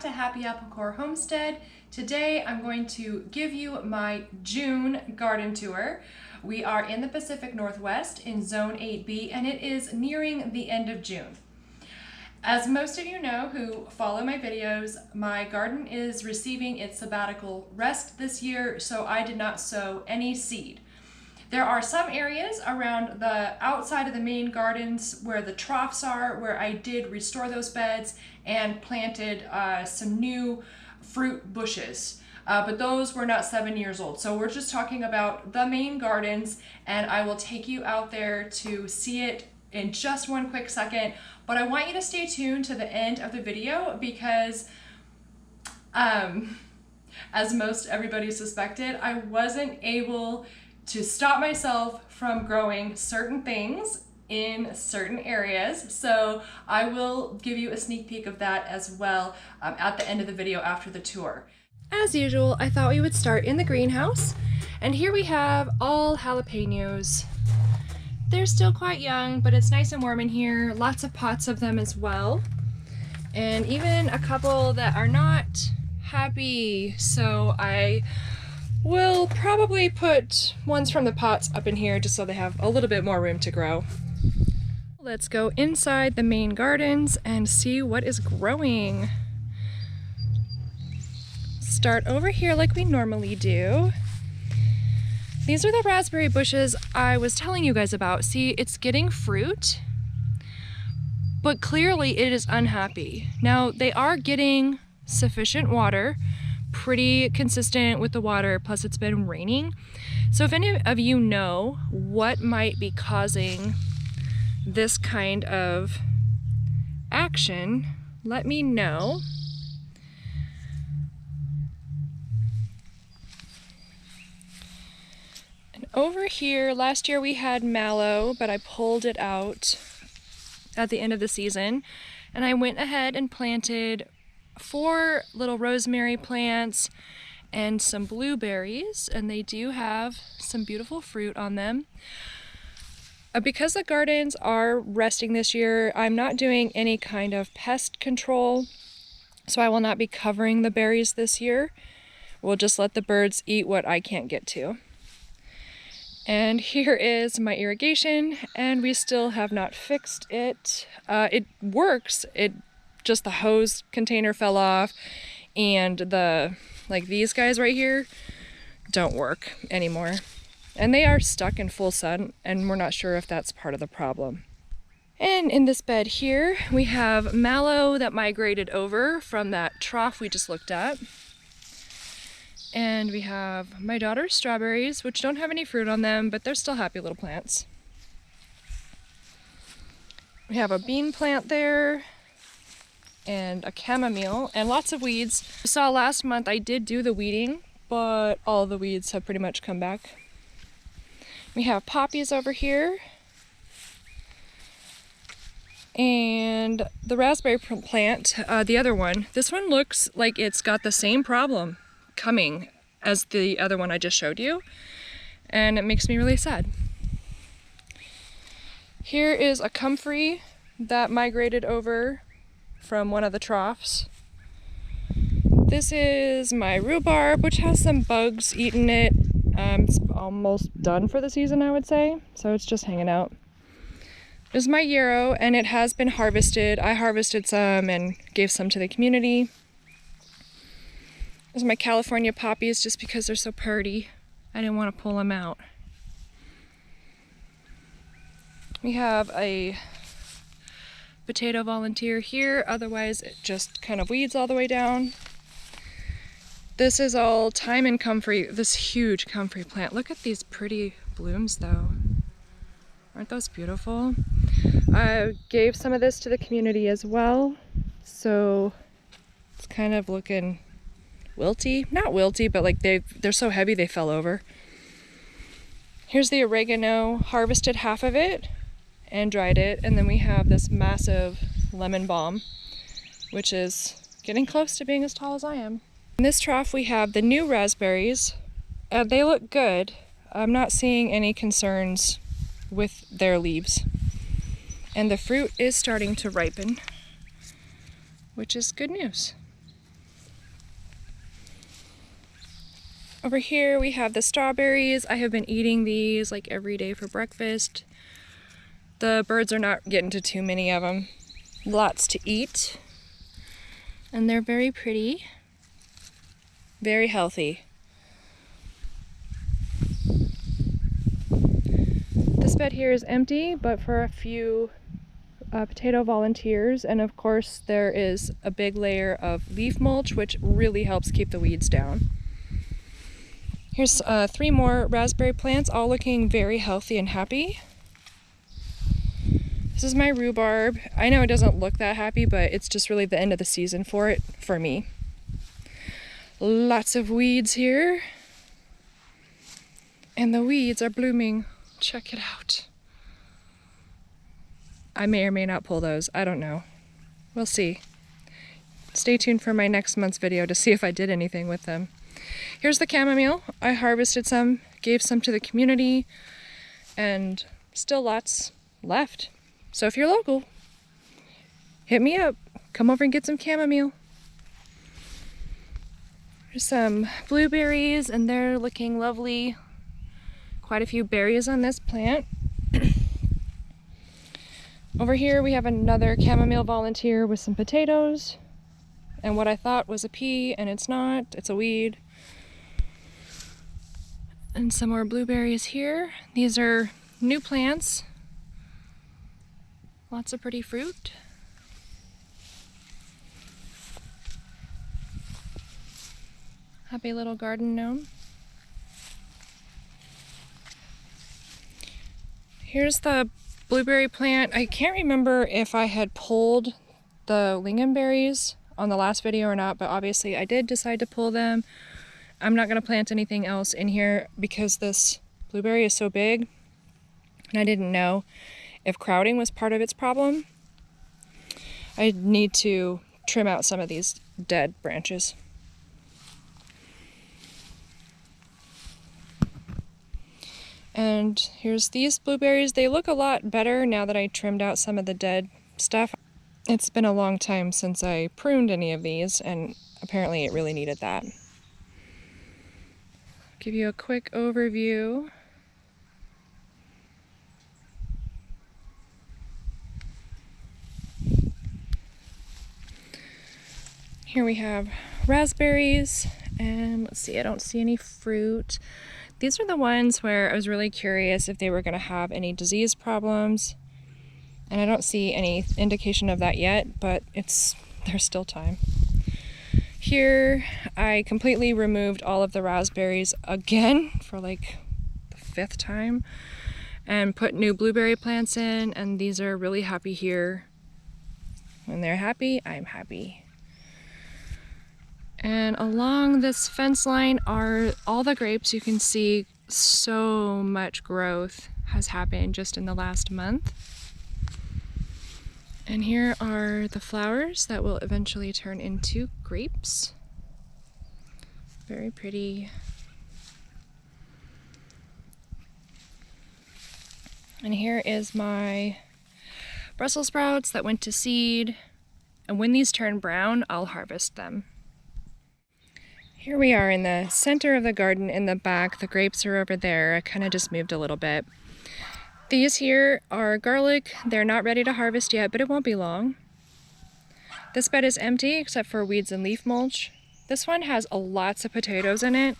to Happy Apple Core Homestead. Today I'm going to give you my June garden tour. We are in the Pacific Northwest in Zone 8B and it is nearing the end of June. As most of you know who follow my videos, my garden is receiving its sabbatical rest this year, so I did not sow any seed. There are some areas around the outside of the main gardens where the troughs are, where I did restore those beds and planted some new fruit bushes. But those were not 7 years old. So we're just talking about the main gardens, and I will take you out there to see it in just one quick second. But I want you to stay tuned to the end of the video because as most everybody suspected, I wasn't able to stop myself from growing certain things in certain areas. So I will give you a sneak peek of that as well at the end of the video after the tour. As usual, I thought we would start in the greenhouse, and here we have all jalapenos. They're still quite young, but it's nice and warm in here. Lots of pots of them as well, and even a couple that are not happy. So I will probably put ones from the pots up in here just so they have a little bit more room to grow. Let's go inside the main gardens and see what is growing. Start over here like we normally do. These are the raspberry bushes I was telling you guys about. See, it's getting fruit, but clearly it is unhappy. Now, they are getting sufficient water, pretty consistent with the water, plus it's been raining. So if any of you know what might be causing this kind of action, let me know. And over here, last year we had mallow, but I pulled it out at the end of the season, and I went ahead and planted 4 little rosemary plants and some blueberries, and they do have some beautiful fruit on them. Because the gardens are resting this year, I'm not doing any kind of pest control, so I will not be covering the berries this year. We'll just let the birds eat what I can't get to. And here is my irrigation, and we still have not fixed it. It works. Just the hose container fell off, and these guys right here don't work anymore. And they are stuck in full sun, and we're not sure if that's part of the problem. And in this bed here, we have mallow that migrated over from that trough we just looked at. And we have my daughter's strawberries, which don't have any fruit on them, but they're still happy little plants. We have a bean plant there, and a chamomile, and lots of weeds. You saw last month I did do the weeding, but all the weeds have pretty much come back. We have poppies over here, and the raspberry plant, the other one, this one looks like it's got the same problem coming as the other one I just showed you, and it makes me really sad. Here is a comfrey that migrated over from one of the troughs. This is my rhubarb, which has some bugs eating it. It's almost done for the season, I would say, so it's just hanging out. This is my yarrow, and it has been harvested. I harvested some and gave some to the community. This is my California poppies, just because they're so pretty. I didn't want to pull them out. We have a potato volunteer here, otherwise it just kind of weeds all the way down. This is all thyme and comfrey, this huge comfrey plant. Look at these pretty blooms though. Aren't those beautiful? I gave some of this to the community as well, so it's kind of looking wilty. Not wilty, but like they're so heavy they fell over. Here's the oregano, harvested half of it and dried it, and then we have this massive lemon balm, which is getting close to being as tall as I am. In this trough we have the new raspberries. They look good. I'm not seeing any concerns with their leaves. And the fruit is starting to ripen, which is good news. Over here we have the strawberries. I have been eating these like every day for breakfast. The birds are not getting to too many of them. Lots to eat. And they're very pretty. Very healthy. This bed here is empty, but for a few potato volunteers, and of course there is a big layer of leaf mulch, which really helps keep the weeds down. Here's 3 more raspberry plants, all looking very healthy and happy. This is my rhubarb. I know it doesn't look that happy, but it's just really the end of the season for it, for me. Lots of weeds here. And the weeds are blooming. Check it out. I may or may not pull those. I don't know. We'll see. Stay tuned for my next month's video to see if I did anything with them. Here's the chamomile. I harvested some, gave some to the community, and still lots left. So if you're local, hit me up. Come over and get some chamomile. There's some blueberries, and they're looking lovely. Quite a few berries on this plant. Over here we have another chamomile volunteer with some potatoes, and what I thought was a pea, and it's not, it's a weed. And some more blueberries here. These are new plants. Lots of pretty fruit. Happy little garden gnome. Here's the blueberry plant. I can't remember if I had pulled the lingonberries on the last video or not, but obviously I did decide to pull them. I'm not going to plant anything else in here because this blueberry is so big, and I didn't know if crowding was part of its problem. I need to trim out some of these dead branches. And here's these blueberries. They look a lot better now that I trimmed out some of the dead stuff. It's been a long time since I pruned any of these, and apparently it really needed that. Give you a quick overview. Here we have raspberries, and let's see, I don't see any fruit. These are the ones where I was really curious if they were going to have any disease problems, and I don't see any indication of that yet, but there's still time. Here I completely removed all of the raspberries again for like the 5th time and put new blueberry plants in, and these are really happy here. When they're happy, I'm happy. And along this fence line are all the grapes. You can see so much growth has happened just in the last month. And here are the flowers that will eventually turn into grapes. Very pretty. And here is my Brussels sprouts that went to seed. And when these turn brown, I'll harvest them. Here we are in the center of the garden in the back. The grapes are over there. I kind of just moved a little bit. These here are garlic. They're not ready to harvest yet, but it won't be long. This bed is empty except for weeds and leaf mulch. This one has lots of potatoes in it,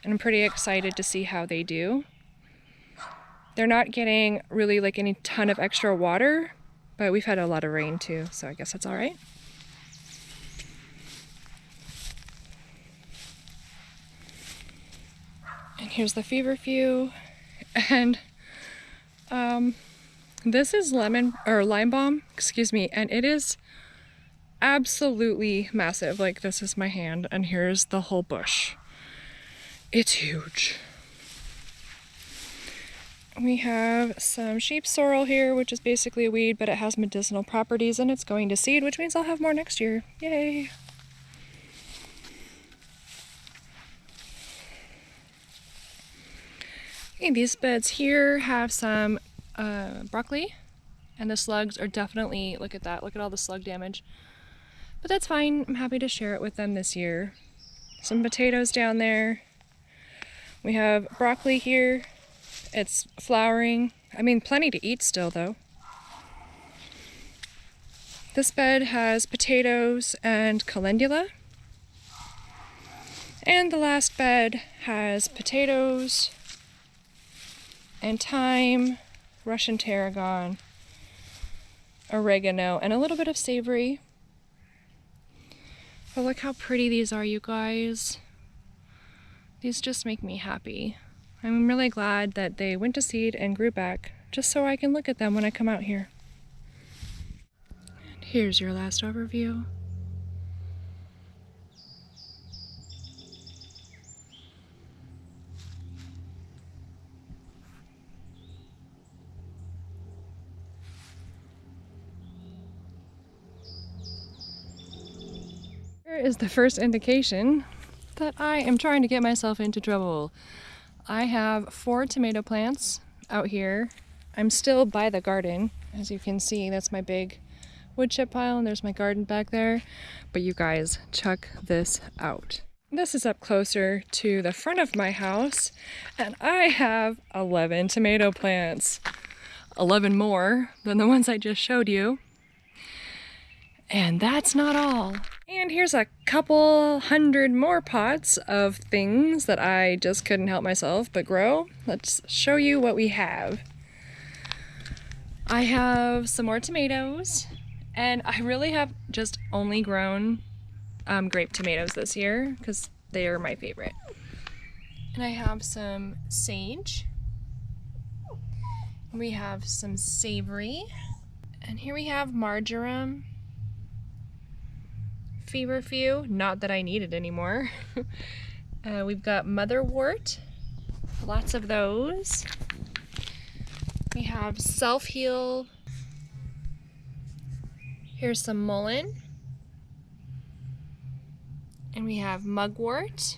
and I'm pretty excited to see how they do. They're not getting really like any ton of extra water, but we've had a lot of rain too, so I guess that's all right. And here's the feverfew, and this is lime balm, excuse me, and it is absolutely massive. Like, this is my hand, and here's the whole bush. It's huge. We have some sheep sorrel here, which is basically a weed, but it has medicinal properties, and it's going to seed, which means I'll have more next year. Yay! Okay, these beds here have some broccoli, and the slugs are definitely, look at that, look at all the slug damage. But that's fine, I'm happy to share it with them this year. Some potatoes down there. We have broccoli here. It's flowering. I mean, plenty to eat still though. This bed has potatoes and calendula. And the last bed has potatoes and thyme, Russian tarragon, oregano, and a little bit of savory. But look how pretty these are, you guys. These just make me happy. I'm really glad that they went to seed and grew back, just so I can look at them when I come out here. And here's your last overview. Here is the first indication that I am trying to get myself into trouble. I have 4 tomato plants out here. I'm still by the garden. As you can see, that's my big wood chip pile, and there's my garden back there. But you guys, check this out. This is up closer to the front of my house, and I have 11 tomato plants. 11 more than the ones I just showed you. And that's not all. And here's a couple hundred more pots of things that I just couldn't help myself but grow. Let's show you what we have. I have some more tomatoes, and I really have just only grown grape tomatoes this year because they are my favorite. And I have some sage. We have some savory. And here we have marjoram. Feverfew, not that I need it anymore. We've got motherwort, lots of those. We have self-heal. Here's some mullein. And we have mugwort.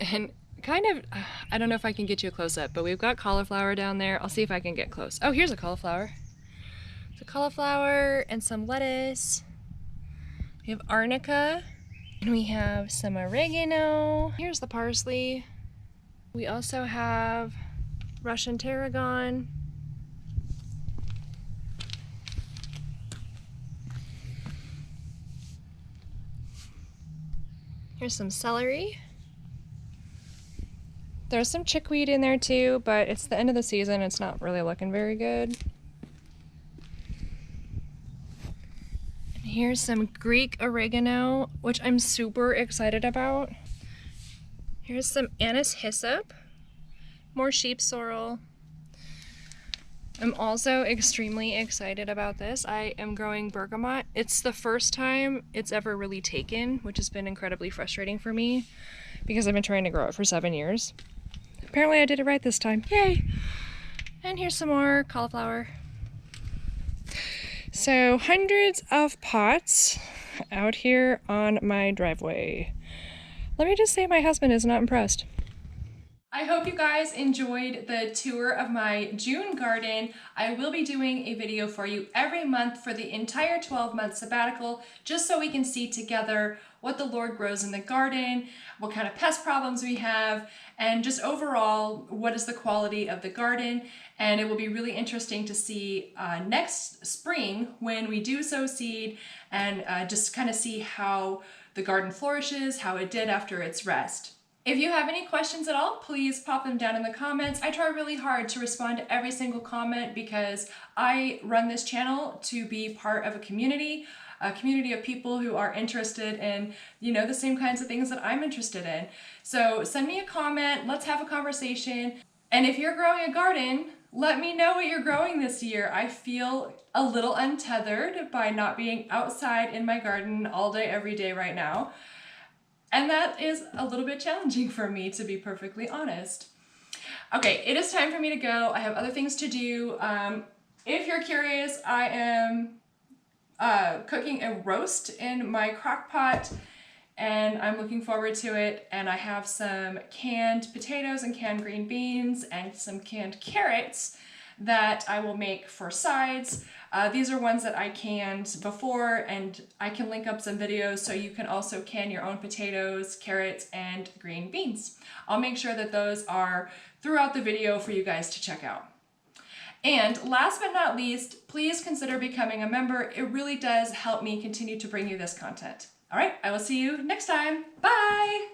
And kind of, I don't know if I can get you a close-up, but we've got cauliflower down there. I'll see if I can get close. Oh, here's a cauliflower. The cauliflower and some lettuce. We have arnica, and we have some oregano. Here's the parsley. We also have Russian tarragon. Here's some celery. There's some chickweed in there too, but it's the end of the season. It's not really looking very good. Here's some Greek oregano, which I'm super excited about. Here's some anise hyssop, more sheep sorrel. I'm also extremely excited about this. I am growing bergamot. It's the first time it's ever really taken, which has been incredibly frustrating for me because I've been trying to grow it for 7 years. Apparently I did it right this time. Yay! And here's some more cauliflower. So hundreds of pots out here on my driveway. Let me just say my husband is not impressed. I hope you guys enjoyed the tour of my June garden. I will be doing a video for you every month for the entire 12-month sabbatical, just so we can see together what the Lord grows in the garden, what kind of pest problems we have, and just overall, what is the quality of the garden. And it will be really interesting to see next spring when we do sow seed and just kind of see how the garden flourishes, how it did after its rest. If you have any questions at all, please pop them down in the comments. I try really hard to respond to every single comment because I run this channel to be part of a community of people who are interested in, you know, the same kinds of things that I'm interested in. So send me a comment, let's have a conversation. And if you're growing a garden, let me know what you're growing this year. I feel a little untethered by not being outside in my garden all day, every day right now. And that is a little bit challenging for me, to be perfectly honest. Okay, it is time for me to go. I have other things to do. If you're curious, I am cooking a roast in my crock pot, and I'm looking forward to it. And I have some canned potatoes and canned green beans and some canned carrots that I will make for sides. These are ones that I canned before, and I can link up some videos so you can also can your own potatoes, carrots, and green beans. I'll make sure that those are throughout the video for you guys to check out. And last but not least, please consider becoming a member. It really does help me continue to bring you this content. All right, I will see you next time. Bye!